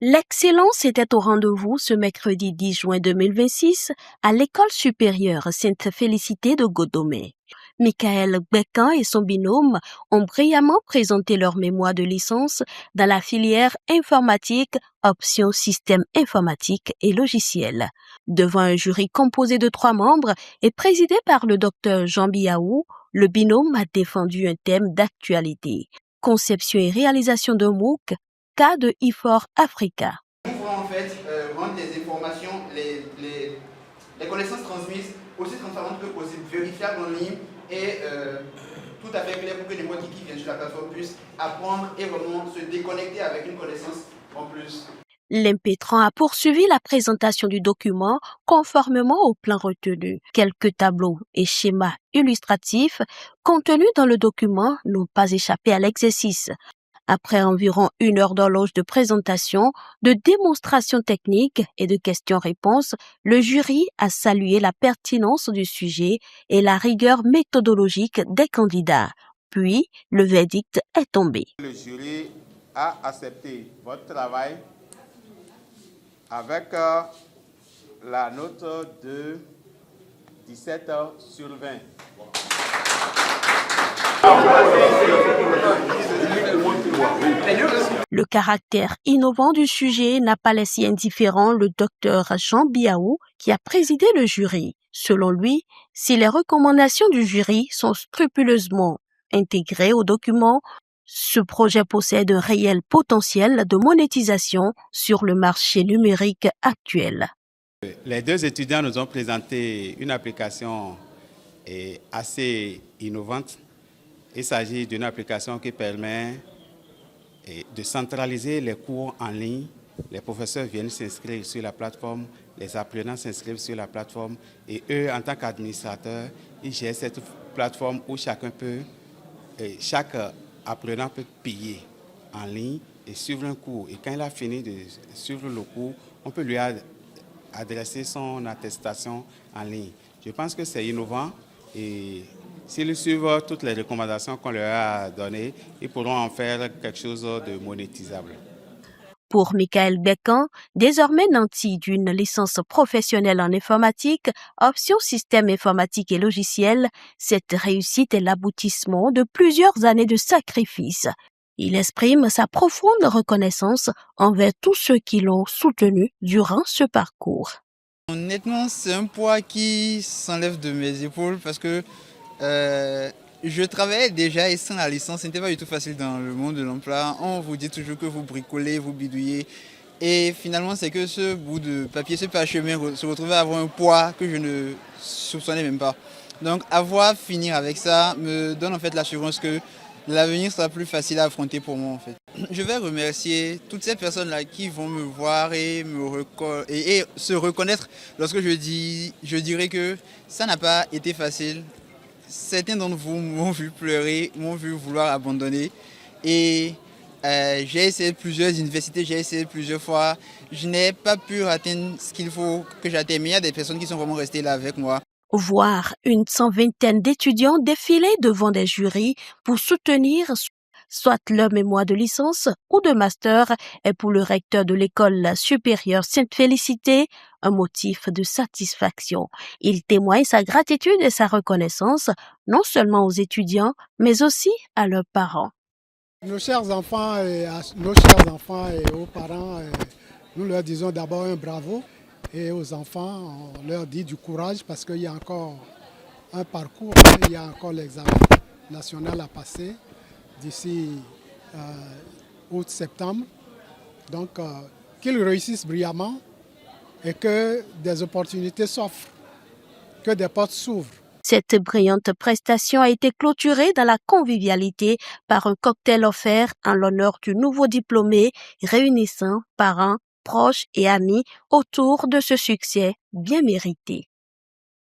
L'excellence était au rendez-vous ce mercredi 10 juin 2026 à l'École supérieure Sainte-Félicité de Godomé. Michael Bekan et son binôme ont brillamment présenté leur mémoire de licence dans la filière informatique, option système informatique et logiciel. Devant un jury composé de 3 membres et présidé par le docteur Jean Biaou, le binôme a défendu un thème d'actualité. Conception et réalisation d'un MOOC, cas de IFOR Africa. Nous voulons en fait rendre les informations, les connaissances transmises aussi transparentes que possible, vérifiables en ligne et tout à fait clair pour que les mots qui viennent sur la plateforme puissent apprendre et vraiment se déconnecter avec une connaissance en plus. L'Impétran a poursuivi la présentation du document conformément au plan retenu. Quelques tableaux et schémas illustratifs contenus dans le document n'ont pas échappé à l'exercice. Après environ 1 heure d'horloge de présentation, de démonstration technique et de questions-réponses, le jury a salué la pertinence du sujet et la rigueur méthodologique des candidats. Puis, le verdict est tombé. Le jury a accepté votre travail avec la note de 17 sur 20. Le caractère innovant du sujet n'a pas laissé indifférent le docteur Jean Biaou qui a présidé le jury. Selon lui, si les recommandations du jury sont scrupuleusement intégrées au document, ce projet possède un réel potentiel de monétisation sur le marché numérique actuel. Les 2 étudiants nous ont présenté une application assez innovante. Il s'agit d'une application qui permet de centraliser les cours en ligne. Les professeurs viennent s'inscrire sur la plateforme, les apprenants s'inscrivent sur la plateforme et eux, en tant qu'administrateurs, ils gèrent cette plateforme où chaque apprenant peut payer en ligne et suivre un cours. Et quand il a fini de suivre le cours, on peut lui adresser son attestation en ligne. Je pense que c'est innovant et s'ils suivent toutes les recommandations qu'on leur a données, ils pourront en faire quelque chose de monétisable. Pour Michael Bekan, désormais nanti d'une licence professionnelle en informatique, option système informatique et logiciel, cette réussite est l'aboutissement de plusieurs années de sacrifices. Il exprime sa profonde reconnaissance envers tous ceux qui l'ont soutenu durant ce parcours. Honnêtement, c'est un poids qui s'enlève de mes épaules parce que je travaillais déjà et sans la licence, ce n'était pas du tout facile dans le monde de l'emploi. On vous dit toujours que vous bricolez, vous bidouillez. Et finalement, c'est que ce bout de papier, ce parchemin se retrouvait à avoir un poids que je ne soupçonnais même pas. Donc, finir avec ça me donne en fait l'assurance que l'avenir sera plus facile à affronter pour moi en fait. Je vais remercier toutes ces personnes-là qui vont me voir et se reconnaître lorsque je dirais que ça n'a pas été facile. Certains d'entre vous m'ont vu pleurer, m'ont vu vouloir abandonner et j'ai essayé plusieurs universités, j'ai essayé plusieurs fois. Je n'ai pas pu atteindre ce qu'il faut que j'atteigne, mais il y a des personnes qui sont vraiment restées là avec moi. Voir une 120aine d'étudiants défiler devant des jurys pour soutenir soit leur mémoire de licence ou de master est pour le recteur de l'école supérieure Sainte-Félicité un motif de satisfaction. Il témoigne sa gratitude et sa reconnaissance non seulement aux étudiants, mais aussi à leurs parents. Nos chers enfants et aux parents, nous leur disons d'abord un bravo. Et aux enfants, on leur dit du courage parce qu'il y a encore un parcours, il y a encore l'examen national à passer d'ici août-septembre. Donc, qu'ils réussissent brillamment et que des opportunités s'offrent, que des portes s'ouvrent. Cette brillante prestation a été clôturée dans la convivialité par un cocktail offert en l'honneur du nouveau diplômé, réunissant parents, proches et amis autour de ce succès bien mérité.